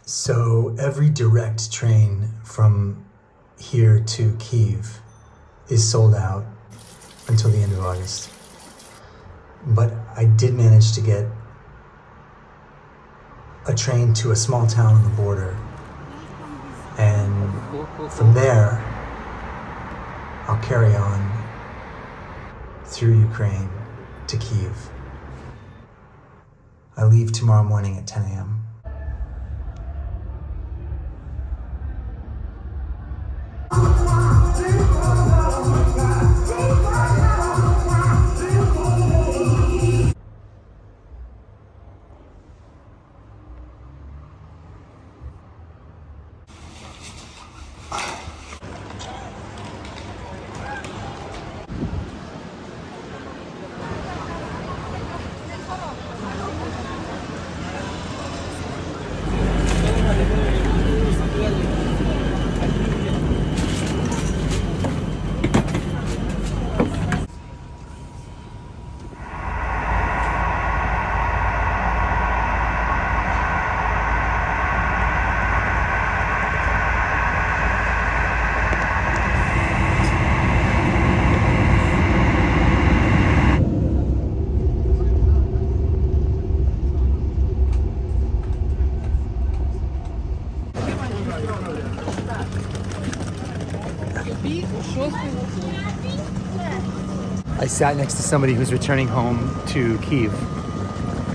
So every direct train from here to Kyiv is sold out until the end of August. But I did manage to get a train to a small town on the border. And from there, I'll carry on through Ukraine to Kyiv. I leave tomorrow morning at 10 a.m. I sat next to somebody who's returning home to Kyiv,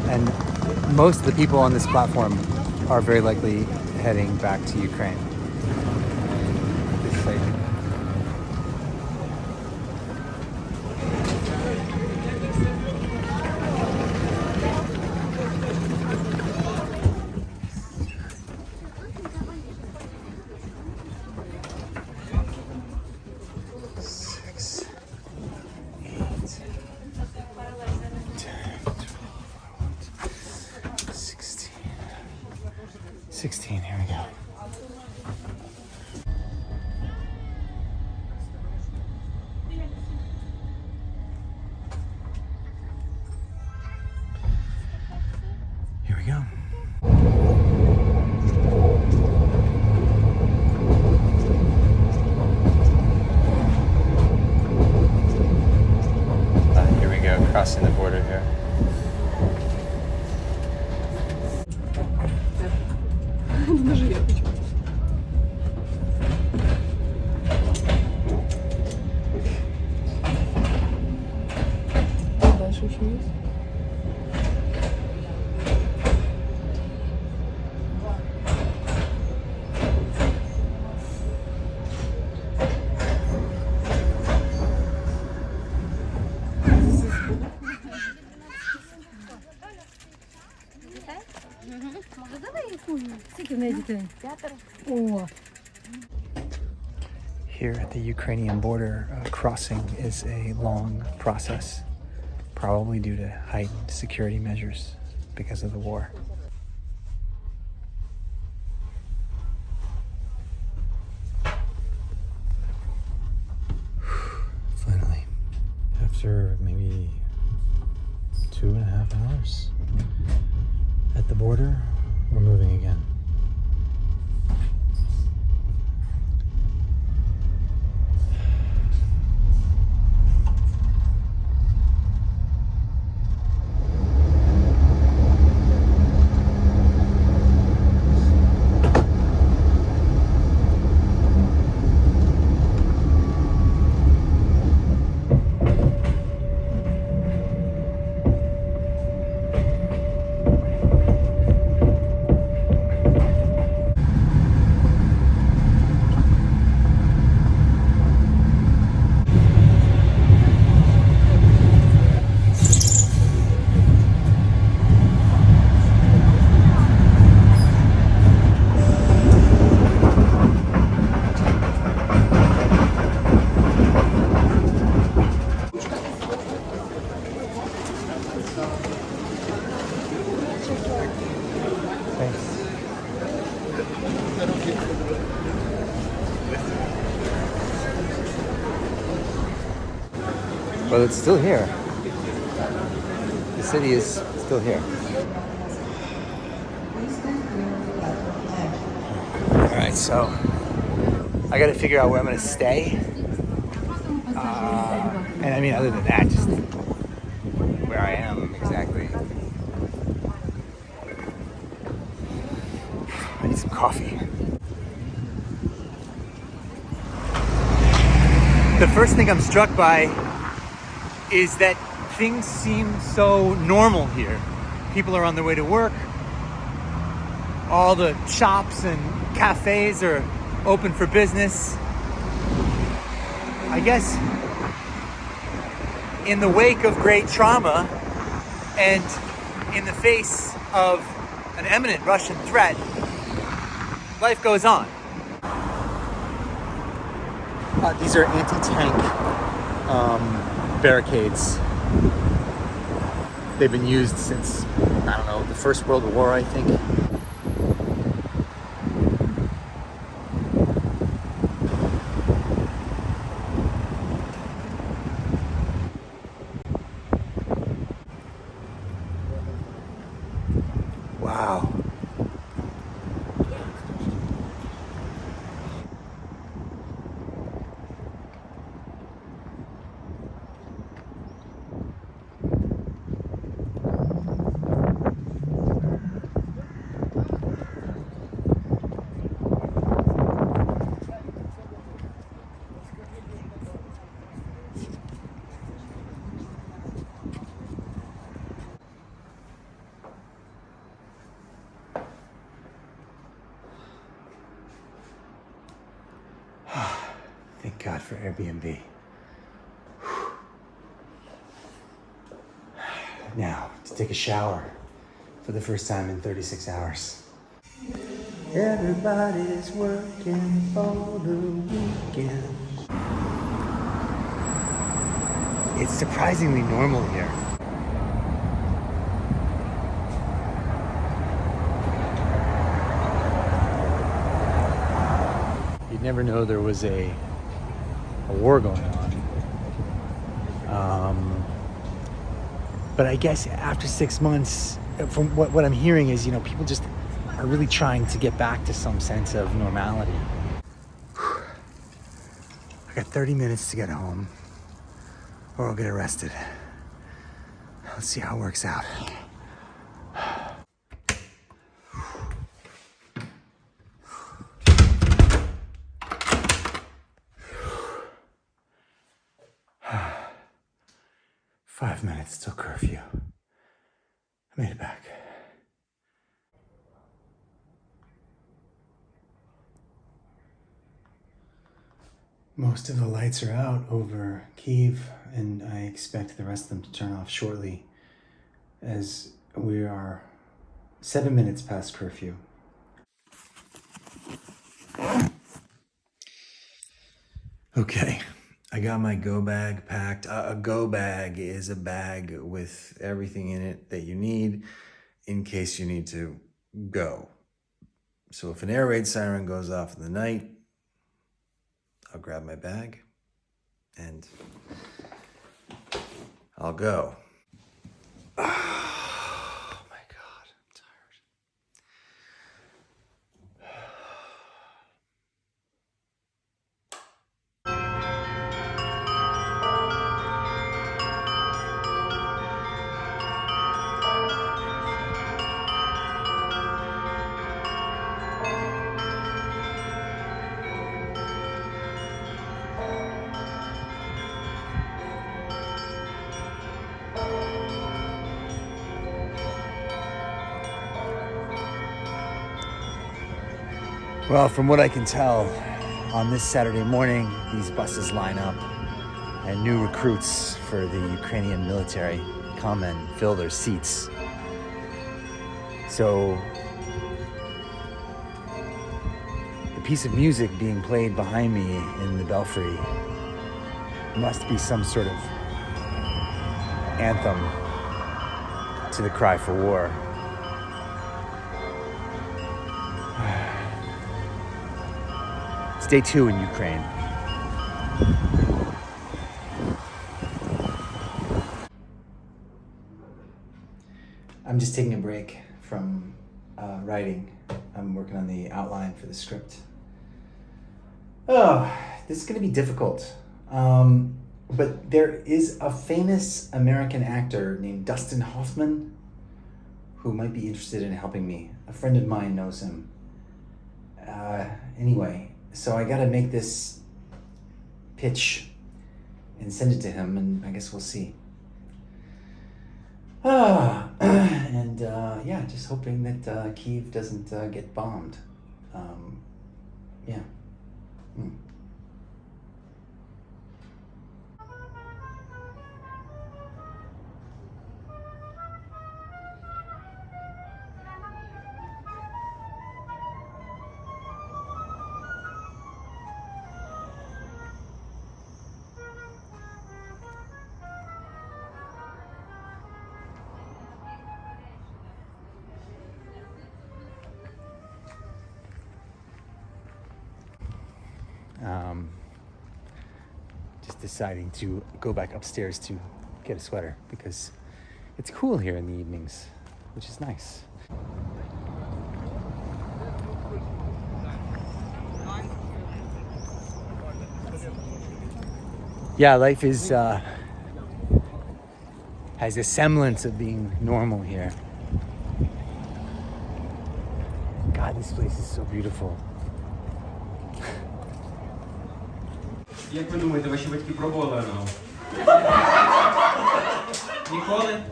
and most of the people on this platform are very likely heading back to Ukraine. It's exciting. Here we go. Here we go. Here we go, crossing the border here. Here at the Ukrainian border, crossing is a long process, probably due to heightened security measures because of the war. Finally, after maybe 2.5 hours at the border, we're moving again. Thanks. Well, it's still here. The city is still here. All right, so I got to figure out where I'm going to stay. And I mean, other than that, just where I am exactly. I need some coffee. The first thing I'm struck by is that things seem so normal here. People are on their way to work. All the shops and cafes are open for business. I guess in the wake of great trauma and in the face of an imminent Russian threat, life goes on. These are anti-tank barricades. They've been used since, I don't know, the First World War, I think. Wow. Thank God for Airbnb. Now, to take a shower for the first time in 36 hours. Everybody's working for the weekend. It's surprisingly normal here. You'd never know there was a war going on. But I guess after 6 months, from what I'm hearing is, people just are really trying to get back to some sense of normality. I got 30 minutes to get home, or I'll get arrested. Let's see how it works out. 5 minutes till curfew. I made it back. Most of the lights are out over Kyiv, and I expect the rest of them to turn off shortly, as we are 7 minutes past curfew. Okay, I got my go bag packed. A go bag is a bag with everything in it that you need in case you need to go. So if an air raid siren goes off in the night, I'll grab my bag and I'll go. Oh my God, I'm tired. Well, from what I can tell, on this Saturday morning, these buses line up and new recruits for the Ukrainian military come and fill their seats. So the piece of music being played behind me in the belfry must be some sort of anthem to the cry for war. It's day 2 in Ukraine. I'm just taking a break from writing. I'm working on the outline for the script. Oh, this is going to be difficult. But there is a famous American actor named Dustin Hoffman who might be interested in helping me. A friend of mine knows him. Anyway, so I got to make this pitch and send it to him, and I guess we'll see. And yeah, just hoping that Kyiv doesn't get bombed. Yeah. Just deciding to go back upstairs to get a sweater because it's cool here in the evenings, which is nice. Yeah, life is has a semblance of being normal here. God, this place is so beautiful. Як ви думаєте, ваші батьки пробували анал? Ніколи?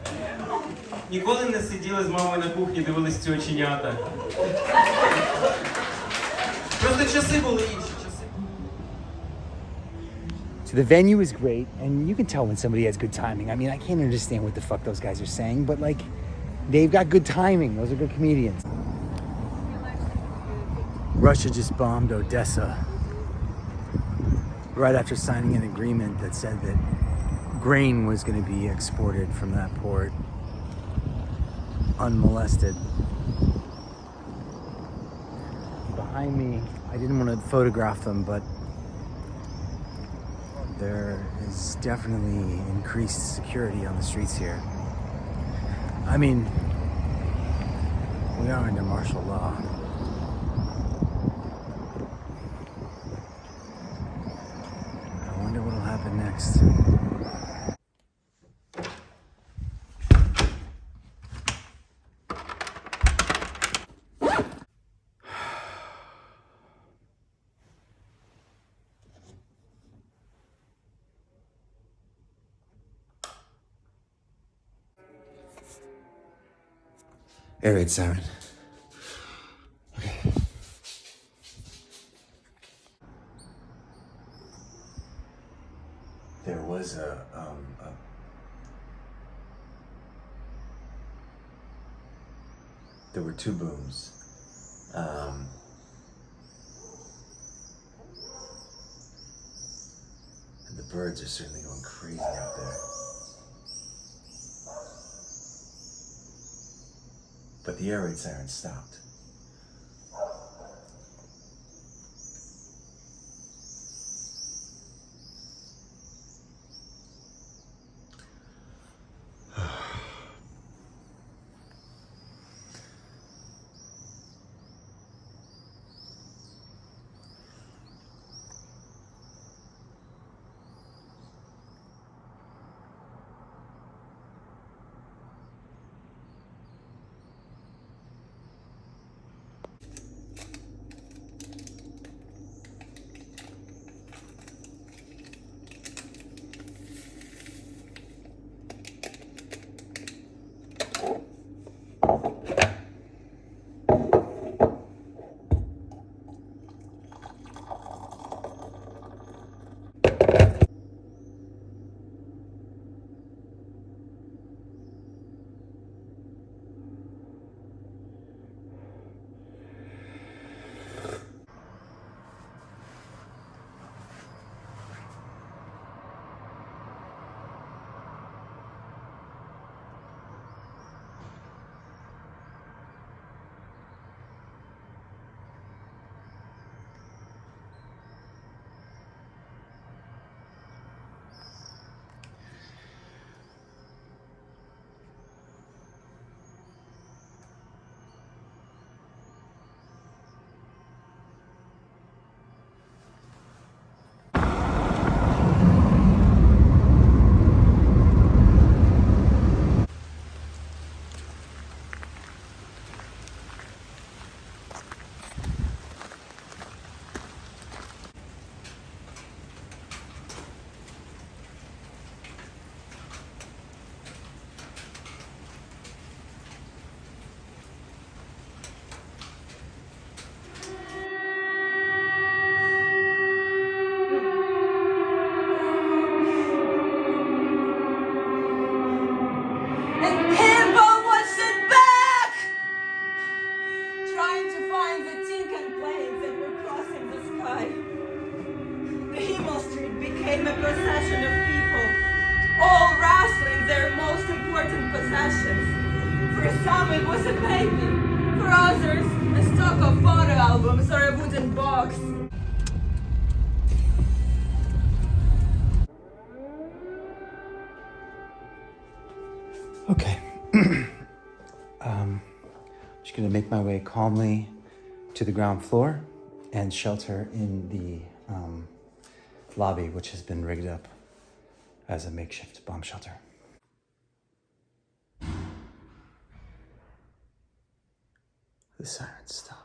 Ніколи не сиділи з мамою на кухні, дивились ці оченята? Просто часи були інші, часи. So the venue is great, and you can tell when somebody has good timing. I mean, I can't understand what the fuck those guys are saying, but like, they've got good timing. Those are good comedians. Russia just bombed Odessa right after signing an agreement that said that grain was going to be exported from that port unmolested. Behind me, I didn't want to photograph them, but there is definitely increased security on the streets here. I mean, we are under martial law. I wonder what'll happen next. Air raid siren. There was there were 2 booms. And the birds are certainly going crazy out there. But the air raid siren stopped. possessions. For some, it was a painting. For others, a stock of photo albums or a wooden box. Okay. Just gonna make my way calmly to the ground floor and shelter in the lobby, which has been rigged up as a makeshift bomb shelter. The sirens stopped.